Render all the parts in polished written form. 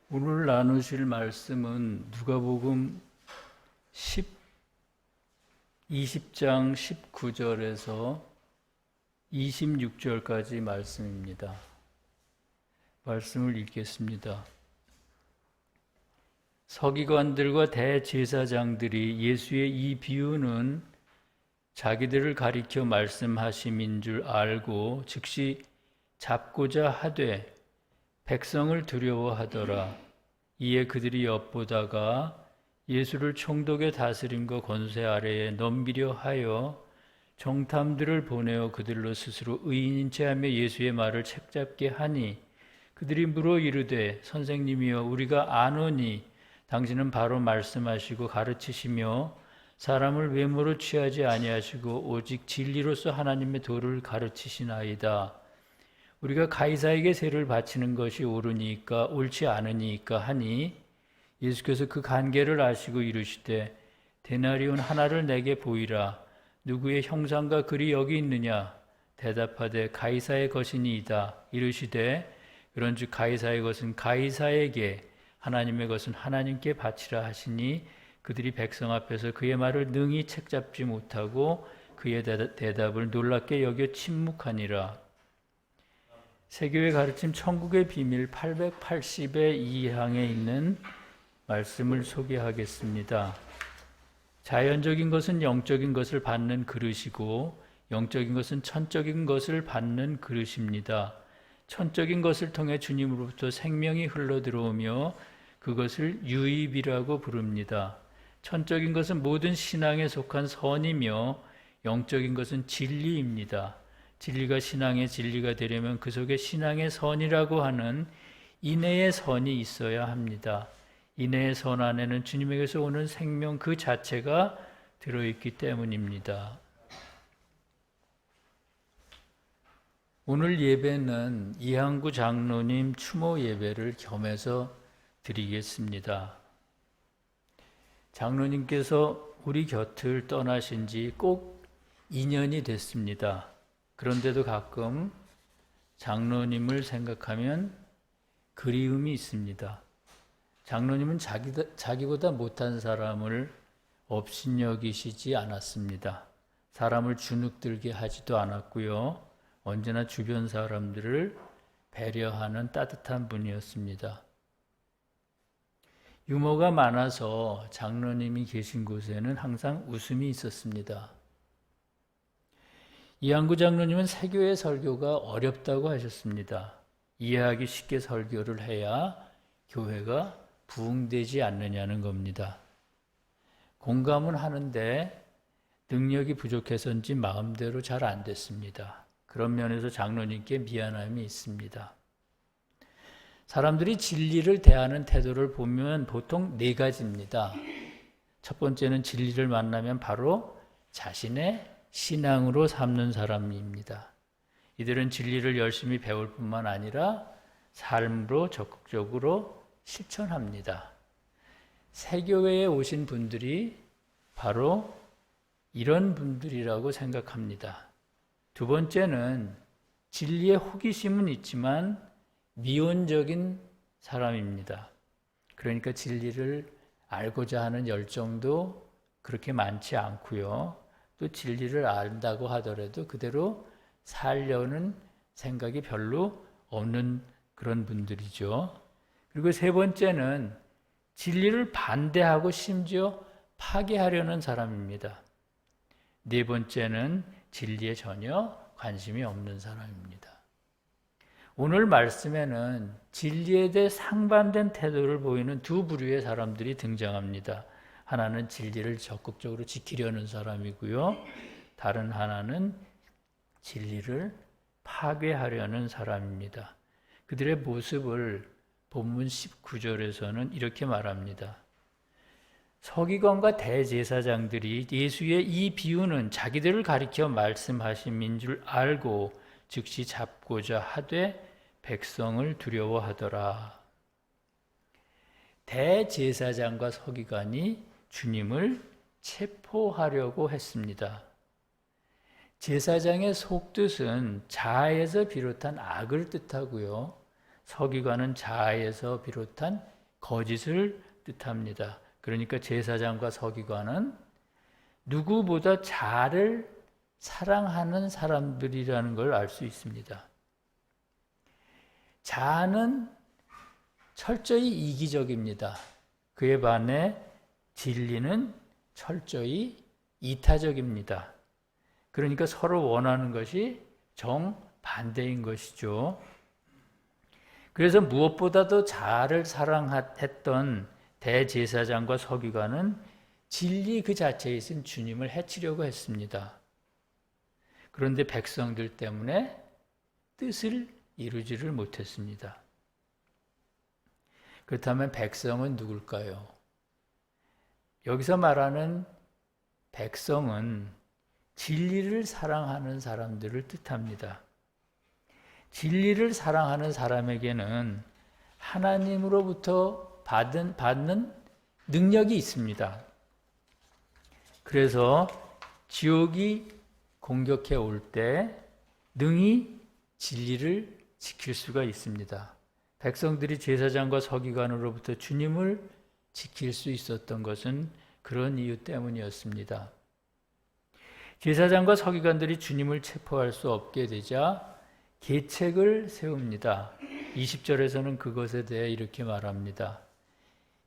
오늘 나누실 말씀은 누가복음 20장 19절에서 26절까지 말씀입니다. 말씀을 읽겠습니다. 서기관들과 대제사장들이 예수의 이 비유는 자기들을 가리켜 말씀하심인 줄 알고 즉시 잡고자 하되 백성을 두려워하더라. 이에 그들이 엿보다가 예수를 총독의 다스림과 권세 아래에 넘기려 하여 정탐들을 보내어 그들로 스스로 의인인 체하며 예수의 말을 책잡게 하니 그들이 물어 이르되 선생님이여 우리가 아노니 당신은 바로 말씀하시고 가르치시며 사람을 외모로 취하지 아니하시고 오직 진리로서 하나님의 도를 가르치시나이다. 우리가 가이사에게 세를 바치는 것이 옳으니까 옳지 않으니까 하니 예수께서 그 관계를 아시고 이르시되 데나리온 하나를 내게 보이라. 누구의 형상과 글이 여기 있느냐? 대답하되 가이사의 것이니이다. 이르시되 그런즉 가이사의 것은 가이사에게 하나님의 것은 하나님께 바치라 하시니 그들이 백성 앞에서 그의 말을 능히 책잡지 못하고 그의 대답을 놀랍게 여겨 침묵하니라. 세교의 가르침 천국의 비밀 880의 2항에 있는 말씀을 소개하겠습니다. 자연적인 것은 영적인 것을 받는 그릇이고 영적인 것은 천적인 것을 받는 그릇입니다. 천적인 것을 통해 주님으로부터 생명이 흘러들어오며 그것을 유입이라고 부릅니다. 천적인 것은 모든 신앙에 속한 선이며 영적인 것은 진리입니다. 진리가 신앙의 진리가 되려면 그 속에 신앙의 선이라고 하는 인내의 선이 있어야 합니다. 인내의 선 안에는 주님에게서 오는 생명 그 자체가 들어있기 때문입니다. 오늘 예배는 이항구 장로님 추모 예배를 겸해서 드리겠습니다. 장로님께서 우리 곁을 떠나신 지 꼭 2년이 됐습니다. 그런데도 가끔 장로님을 생각하면 그리움이 있습니다. 장로님은 자기보다 못한 사람을 업신여기시지 않았습니다. 사람을 주눅들게 하지도 않았고요. 언제나 주변 사람들을 배려하는 따뜻한 분이었습니다. 유머가 많아서 장로님이 계신 곳에는 항상 웃음이 있었습니다. 이항구 장로님은 세교의 설교가 어렵다고 하셨습니다. 이해하기 쉽게 설교를 해야 교회가 부흥되지 않느냐는 겁니다. 공감은 하는데 능력이 부족해서인지 마음대로 잘 안 됐습니다. 그런 면에서 장로님께 미안함이 있습니다. 사람들이 진리를 대하는 태도를 보면 보통 4가지입니다. 첫 번째는 진리를 만나면 바로 자신의 신앙으로 삼는 사람입니다. 이들은 진리를 열심히 배울 뿐만 아니라 삶으로 적극적으로 실천합니다. 세교회에 오신 분들이 바로 이런 분들이라고 생각합니다. 두 번째는 진리의 호기심은 있지만 미온적인 사람입니다. 그러니까 진리를 알고자 하는 열정도 그렇게 많지 않고요. 또 진리를 안다고 하더라도 그대로 살려는 생각이 별로 없는 그런 분들이죠. 그리고 세 번째는 진리를 반대하고 심지어 파괴하려는 사람입니다. 네 번째는 진리에 전혀 관심이 없는 사람입니다. 오늘 말씀에는 진리에 대해 상반된 태도를 보이는 두 부류의 사람들이 등장합니다. 하나는 진리를 적극적으로 지키려는 사람이고요. 다른 하나는 진리를 파괴하려는 사람입니다. 그들의 모습을 본문 19절에서는 이렇게 말합니다. 서기관과 대제사장들이 예수의 이 비유는 자기들을 가리켜 말씀하심인 줄 알고 즉시 잡고자 하되 백성을 두려워하더라. 대제사장과 서기관이 주님을 체포하려고 했습니다. 제사장의 속뜻은 자아에서 비롯한 악을 뜻하고요. 서기관은 자아에서 비롯한 거짓을 뜻합니다. 그러니까 제사장과 서기관은 누구보다 자아를 사랑하는 사람들이라는 걸 알 수 있습니다. 자아는 철저히 이기적입니다. 그에 반해 진리는 철저히 이타적입니다. 그러니까 서로 원하는 것이 정반대인 것이죠. 그래서 무엇보다도 자아를 사랑했던 대제사장과 서기관은 진리 그 자체에 있은 주님을 해치려고 했습니다. 그런데 백성들 때문에 뜻을 이루지를 못했습니다. 그렇다면 백성은 누굴까요? 여기서 말하는 백성은 진리를 사랑하는 사람들을 뜻합니다. 진리를 사랑하는 사람에게는 하나님으로부터 받는 능력이 있습니다. 그래서 지옥이 공격해 올 때 능히 진리를 지킬 수가 있습니다. 백성들이 제사장과 서기관으로부터 주님을 지킬 수 있었던 것은 그런 이유 때문이었습니다. 제사장과 서기관들이 주님을 체포할 수 없게 되자 계책을 세웁니다. 20절에서는 그것에 대해 이렇게 말합니다.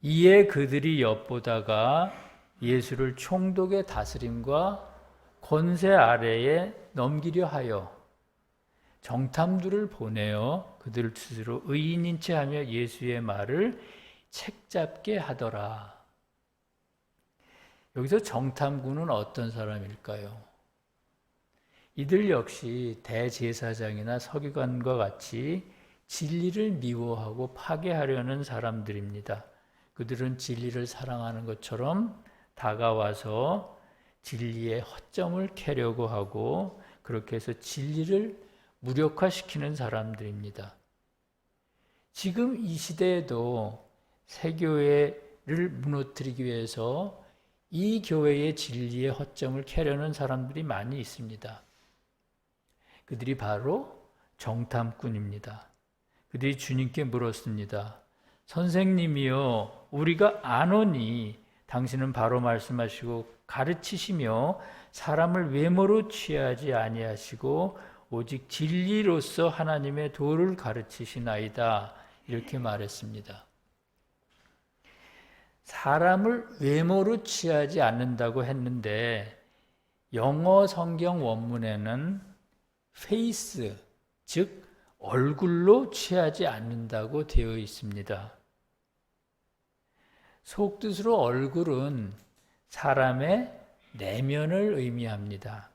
이에 그들이 엿보다가 예수를 총독의 다스림과 권세 아래에 넘기려 하여 정탐들을 보내어 그들을 스스로 의인인 채 하며 예수의 말을 책잡게 하더라. 여기서 정탐꾼은 어떤 사람일까요? 이들 역시 대제사장이나 서기관과 같이 진리를 미워하고 파괴하려는 사람들입니다. 그들은 진리를 사랑하는 것처럼 다가와서 진리의 허점을 캐려고 하고 그렇게 해서 진리를 무력화시키는 사람들입니다. 지금 이 시대에도 새 교회를 무너뜨리기 위해서 이 교회의 진리의 허점을 캐려는 사람들이 많이 있습니다. 그들이 바로 정탐꾼입니다. 그들이 주님께 물었습니다. 선생님이여, 우리가 아노니 당신은 바로 말씀하시고 가르치시며 사람을 외모로 취하지 아니하시고 오직 진리로서 하나님의 도를 가르치시나이다. 이렇게 말했습니다. 사람을 외모로 취하지 않는다고 했는데 영어 성경 원문에는 face, 즉 얼굴로 취하지 않는다고 되어 있습니다. 속뜻으로 얼굴은 사람의 내면을 의미합니다.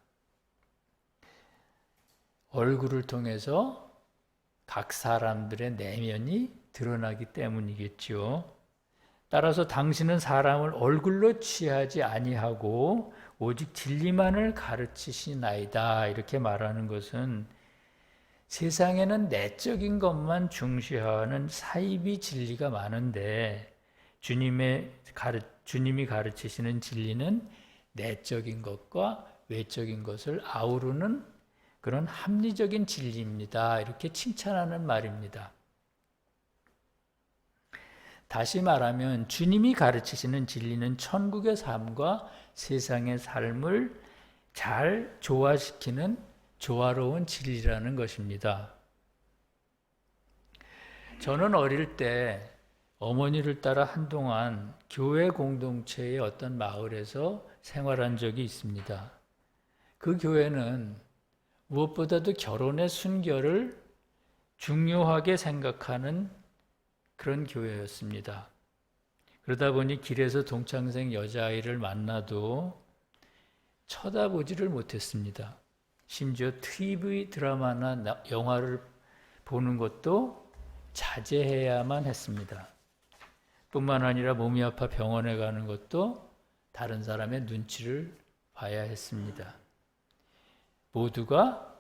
얼굴을 통해서 각 사람들의 내면이 드러나기 때문이겠죠. 따라서 당신은 사람을 얼굴로 취하지 아니하고 오직 진리만을 가르치시나이다. 이렇게 말하는 것은 세상에는 내적인 것만 중시하는 사이비 진리가 많은데 주님이 가르치시는 진리는 내적인 것과 외적인 것을 아우르는 그런 합리적인 진리입니다. 이렇게 칭찬하는 말입니다. 다시 말하면 주님이 가르치시는 진리는 천국의 삶과 세상의 삶을 잘 조화시키는 조화로운 진리라는 것입니다. 저는 어릴 때 어머니를 따라 한동안 교회 공동체의 어떤 마을에서 생활한 적이 있습니다. 그 교회는 무엇보다도 결혼의 순결을 중요하게 생각하는 그런 교회였습니다. 그러다 보니 길에서 동창생 여자아이를 만나도 쳐다보지를 못했습니다. 심지어 TV 드라마나 영화를 보는 것도 자제해야만 했습니다. 뿐만 아니라 몸이 아파 병원에 가는 것도 다른 사람의 눈치를 봐야 했습니다. 모두가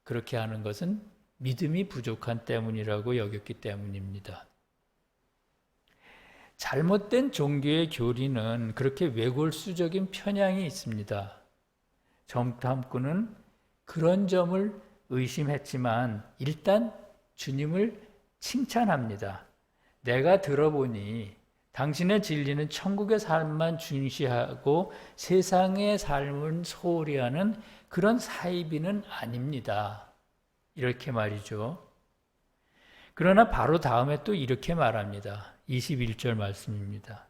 그렇게 하는 것은 믿음이 부족한 때문이라고 여겼기 때문입니다. 잘못된 종교의 교리는 그렇게 외골수적인 편향이 있습니다. 정탐꾼은 그런 점을 의심했지만 일단 주님을 칭찬합니다. 내가 들어보니 당신의 진리는 천국의 삶만 중시하고 세상의 삶은 소홀히 하는 그런 사이비는 아닙니다. 이렇게 말이죠. 그러나 바로 다음에 또 이렇게 말합니다. 21절 말씀입니다.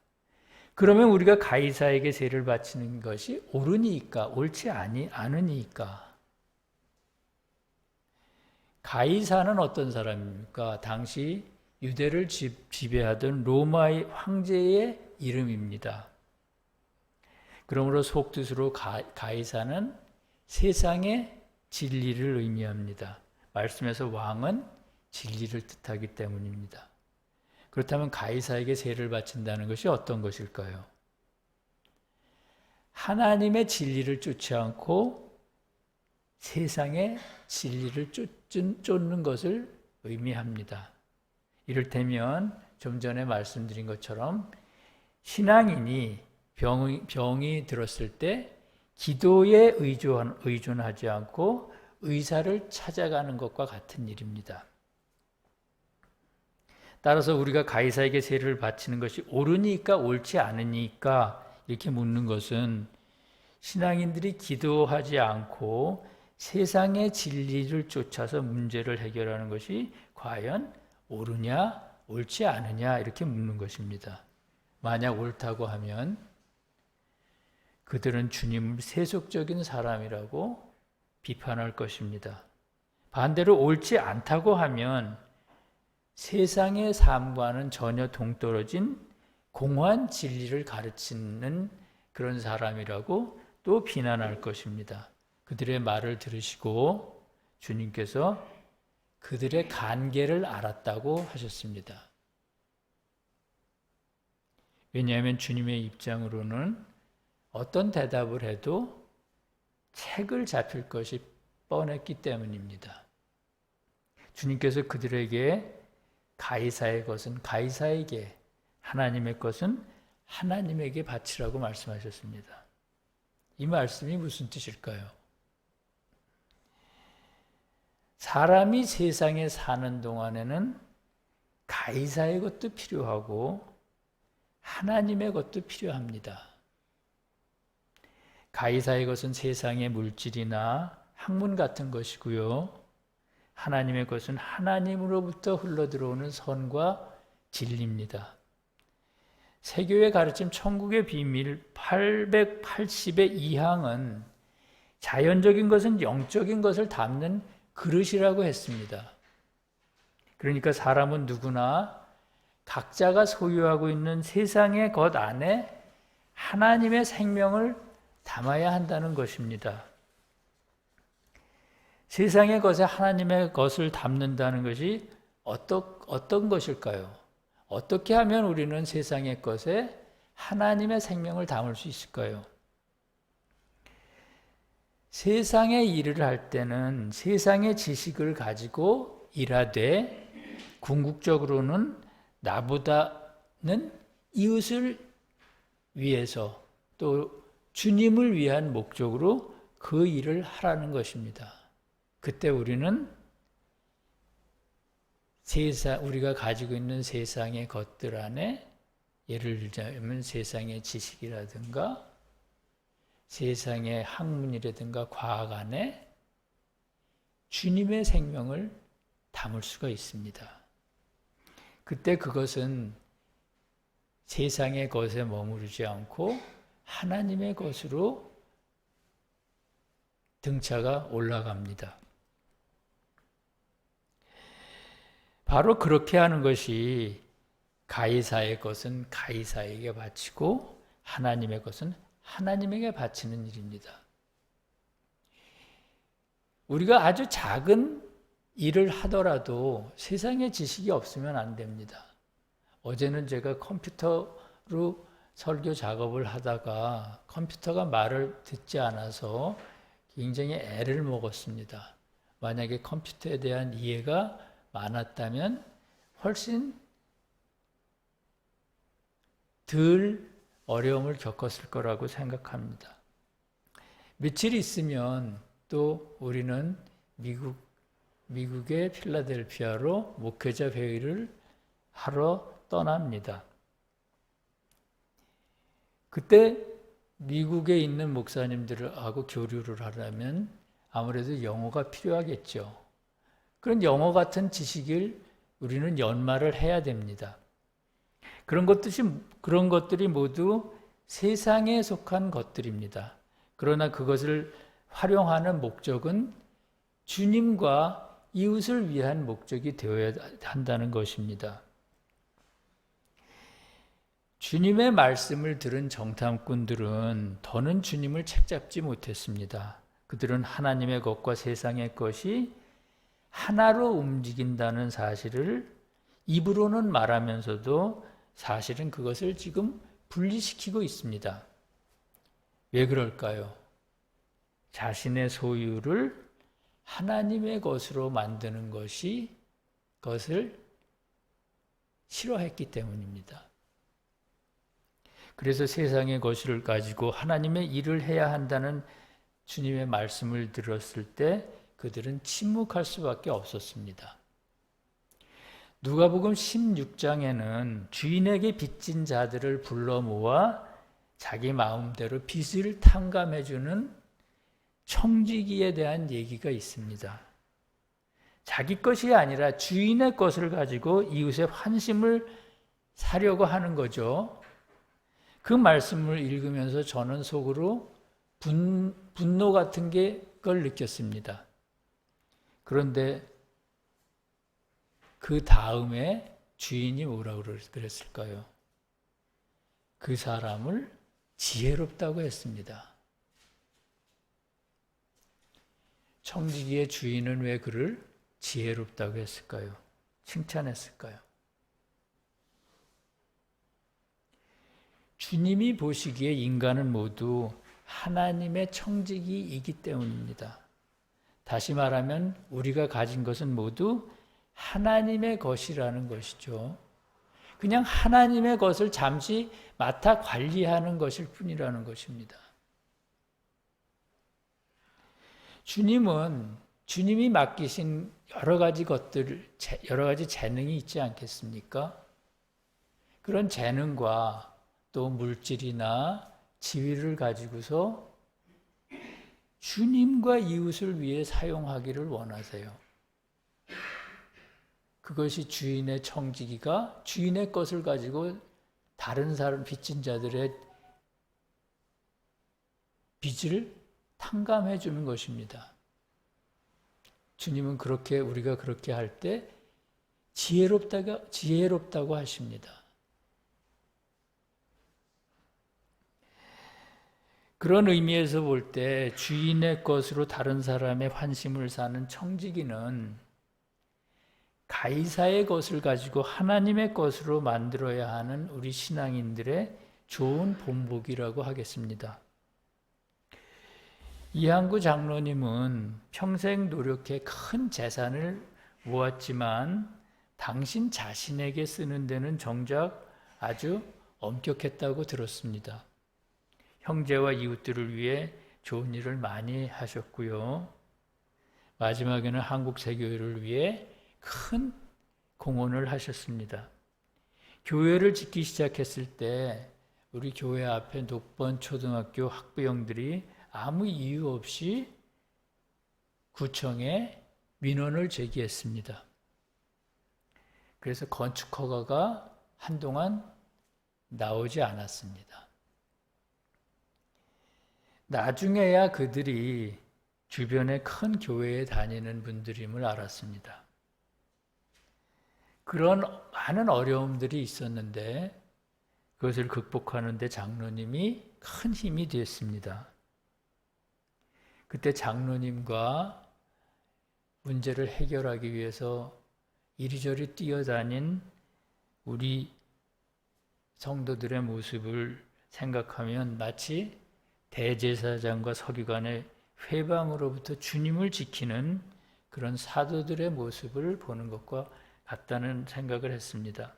그러면 우리가 가이사에게 세를 바치는 것이 옳으니까 옳지 않으니까. 가이사는 어떤 사람입니까? 당시 유대를 지배하던 로마의 황제의 이름입니다. 그러므로 속뜻으로 가이사는 세상의 진리를 의미합니다. 말씀에서 왕은 진리를 뜻하기 때문입니다. 그렇다면 가이사에게 세를 바친다는 것이 어떤 것일까요? 하나님의 진리를 쫓지 않고 세상의 진리를 쫓는 것을 의미합니다. 이를테면 좀 전에 말씀드린 것처럼 신앙인이 병이 들었을 때 기도에 의존하지 않고 의사를 찾아가는 것과 같은 일입니다. 따라서 우리가 가이사에게 세를 바치는 것이 옳으니까 옳지 않으니까 이렇게 묻는 것은 신앙인들이 기도하지 않고 세상의 진리를 쫓아서 문제를 해결하는 것이 과연 옳으냐 옳지 않으냐 이렇게 묻는 것입니다. 만약 옳다고 하면 그들은 주님을 세속적인 사람이라고 비판할 것입니다. 반대로 옳지 않다고 하면 세상의 삶과는 전혀 동떨어진 공허한 진리를 가르치는 그런 사람이라고 또 비난할 것입니다. 그들의 말을 들으시고 주님께서 그들의 간계를 알았다고 하셨습니다. 왜냐하면 주님의 입장으로는 어떤 대답을 해도 책을 잡힐 것이 뻔했기 때문입니다. 주님께서 그들에게 가이사의 것은 가이사에게, 하나님의 것은 하나님에게 바치라고 말씀하셨습니다. 이 말씀이 무슨 뜻일까요? 사람이 세상에 사는 동안에는 가이사의 것도 필요하고 하나님의 것도 필요합니다. 가이사의 것은 세상의 물질이나 학문 같은 것이고요. 하나님의 것은 하나님으로부터 흘러들어오는 선과 진리입니다. 세교의 가르침 천국의 비밀 880의 2항은 자연적인 것은 영적인 것을 담는 그릇이라고 했습니다. 그러니까 사람은 누구나 각자가 소유하고 있는 세상의 것 안에 하나님의 생명을 담아야 한다는 것입니다. 세상의 것에 하나님의 것을 담는다는 것이 어떤 것일까요? 어떻게 하면 우리는 세상의 것에 하나님의 생명을 담을 수 있을까요? 세상의 일을 할 때는 세상의 지식을 가지고 일하되 궁극적으로는 나보다는 이웃을 위해서 또 주님을 위한 목적으로 그 일을 하라는 것입니다. 그때 우리는 우리가 가지고 있는 세상의 것들 안에 예를 들자면 세상의 지식이라든가 세상의 학문이라든가 과학 안에 주님의 생명을 담을 수가 있습니다. 그때 그것은 세상의 것에 머무르지 않고 하나님의 것으로 등차가 올라갑니다. 바로 그렇게 하는 것이 가이사의 것은 가이사에게 바치고 하나님의 것은 하나님에게 바치는 일입니다. 우리가 아주 작은 일을 하더라도 세상의 지식이 없으면 안 됩니다. 어제는 제가 컴퓨터로 설교 작업을 하다가 컴퓨터가 말을 듣지 않아서 굉장히 애를 먹었습니다. 만약에 컴퓨터에 대한 이해가 많았다면 훨씬 덜 어려움을 겪었을 거라고 생각합니다. 며칠 있으면 또 우리는 미국 미국의 필라델피아로 목회자 회의를 하러 떠납니다. 그때 미국에 있는 목사님들하고 교류를 하려면 아무래도 영어가 필요하겠죠. 그런 영어 같은 지식을 우리는 연마를 해야 됩니다. 그런 것들이 모두 세상에 속한 것들입니다. 그러나 그것을 활용하는 목적은 주님과 이웃을 위한 목적이 되어야 한다는 것입니다. 주님의 말씀을 들은 정탐꾼들은 더는 주님을 책잡지 못했습니다. 그들은 하나님의 것과 세상의 것이 하나로 움직인다는 사실을 입으로는 말하면서도 사실은 그것을 지금 분리시키고 있습니다. 왜 그럴까요? 자신의 소유를 하나님의 것으로 만드는 것을 싫어했기 때문입니다. 그래서 세상의 것을 가지고 하나님의 일을 해야 한다는 주님의 말씀을 들었을 때 그들은 침묵할 수밖에 없었습니다. 누가복음 16장에는 주인에게 빚진 자들을 불러 모아 자기 마음대로 빚을 탕감해주는 청지기에 대한 얘기가 있습니다. 자기 것이 아니라 주인의 것을 가지고 이웃의 환심을 사려고 하는 거죠. 그 말씀을 읽으면서 저는 속으로 분노 같은 걸 느꼈습니다. 그런데 그 다음에 주인이 뭐라고 그랬을까요? 그 사람을 지혜롭다고 했습니다. 청지기의 주인은 왜 그를 지혜롭다고 했을까요? 칭찬했을까요? 주님이 보시기에 인간은 모두 하나님의 청지기이기 때문입니다. 다시 말하면 우리가 가진 것은 모두 하나님의 것이라는 것이죠. 그냥 하나님의 것을 잠시 맡아 관리하는 것일 뿐이라는 것입니다. 주님이 맡기신 여러 가지 재능이 있지 않겠습니까? 그런 재능과 또 물질이나 지위를 가지고서 주님과 이웃을 위해 사용하기를 원하세요. 그것이 주인의 청지기가 주인의 것을 가지고 다른 사람 빚진 자들의 빚을 탕감해 주는 것입니다. 주님은 우리가 그렇게 할 때 지혜롭다고 하십니다. 그런 의미에서 볼 때 주인의 것으로 다른 사람의 환심을 사는 청지기는 가이사의 것을 가지고 하나님의 것으로 만들어야 하는 우리 신앙인들의 좋은 본보기라고 하겠습니다. 이한구 장로님은 평생 노력해 큰 재산을 모았지만 당신 자신에게 쓰는 데는 정작 아주 엄격했다고 들었습니다. 형제와 이웃들을 위해 좋은 일을 많이 하셨고요. 마지막에는 한국 세교회를 위해 큰 공헌을 하셨습니다. 교회를 짓기 시작했을 때 우리 교회 앞에 녹번 초등학교 학부형들이 아무 이유 없이 구청에 민원을 제기했습니다. 그래서 건축 허가가 한동안 나오지 않았습니다. 나중에야 그들이 주변에 큰 교회에 다니는 분들임을 알았습니다. 그런 많은 어려움들이 있었는데 그것을 극복하는 데 장로님이 큰 힘이 됐습니다. 그때 장로님과 문제를 해결하기 위해서 이리저리 뛰어다닌 우리 성도들의 모습을 생각하면 마치 대제사장과 서기관의 회방으로부터 주님을 지키는 그런 사도들의 모습을 보는 것과 같다는 생각을 했습니다.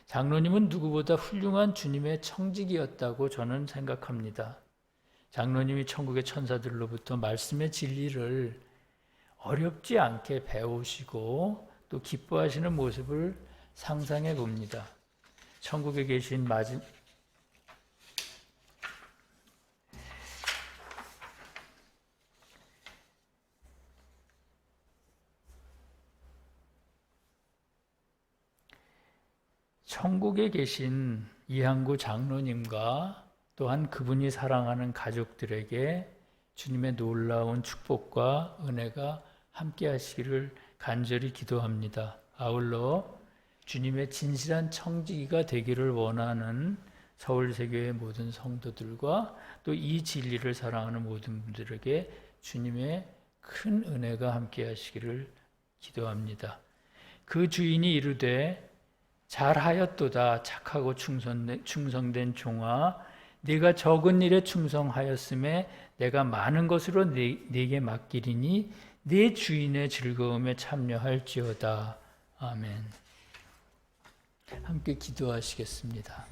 장로님은 누구보다 훌륭한 주님의 청지기였다고 저는 생각합니다. 장로님이 천국의 천사들로부터 말씀의 진리를 어렵지 않게 배우시고 또 기뻐하시는 모습을 상상해 봅니다. 천국에 계신 천국에 계신 이항구 장로님과 또한 그분이 사랑하는 가족들에게 주님의 놀라운 축복과 은혜가 함께 하시기를 간절히 기도합니다. 아울러 주님의 진실한 청지기가 되기를 원하는 서울세교회 모든 성도들과 또 이 진리를 사랑하는 모든 분들에게 주님의 큰 은혜가 함께 하시기를 기도합니다. 그 주인이 이르되 잘하였도다 착하고 충성된 종아, 네가 적은 일에 충성하였음에 내가 많은 것으로 네게 맡기리니 네 주인의 즐거움에 참여할지어다. 아멘. 함께 기도하시겠습니다.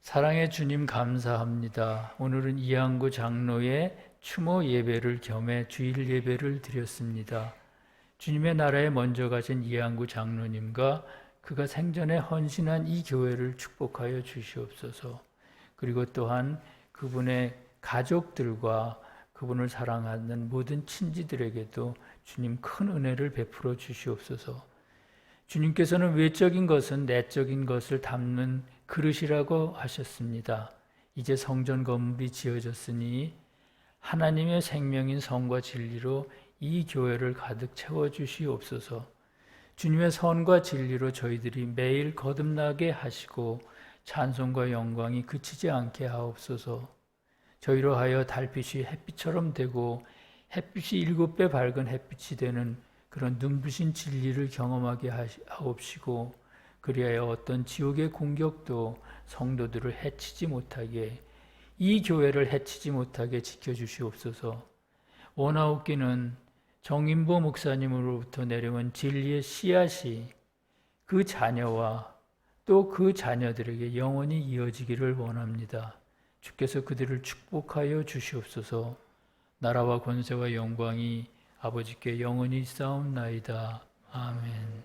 사랑의 주님 감사합니다. 오늘은 이항구 장로의 추모 예배를 겸해 주일 예배를 드렸습니다. 주님의 나라에 먼저 가신 이항구 장로님과 그가 생전에 헌신한 이 교회를 축복하여 주시옵소서. 그리고 또한 그분의 가족들과 그분을 사랑하는 모든 친지들에게도 주님 큰 은혜를 베풀어 주시옵소서. 주님께서는 외적인 것은 내적인 것을 담는 그릇이라고 하셨습니다. 이제 성전 건물이 지어졌으니 하나님의 생명인 성과 진리로 이 교회를 가득 채워주시옵소서. 주님의 선과 진리로 저희들이 매일 거듭나게 하시고 찬송과 영광이 그치지 않게 하옵소서. 저희로 하여 달빛이 햇빛처럼 되고 햇빛이 7배 밝은 햇빛이 되는 그런 눈부신 진리를 경험하게 하옵시고, 그리하여 어떤 지옥의 공격도 성도들을 해치지 못하게, 이 교회를 해치지 못하게 지켜주시옵소서. 원하옵기는 정인보 목사님으로부터 내려온 진리의 씨앗이 그 자녀와 또 그 자녀들에게 영원히 이어지기를 원합니다. 주께서 그들을 축복하여 주시옵소서. 나라와 권세와 영광이 아버지께 영원히 쌓옵나이다. 아멘.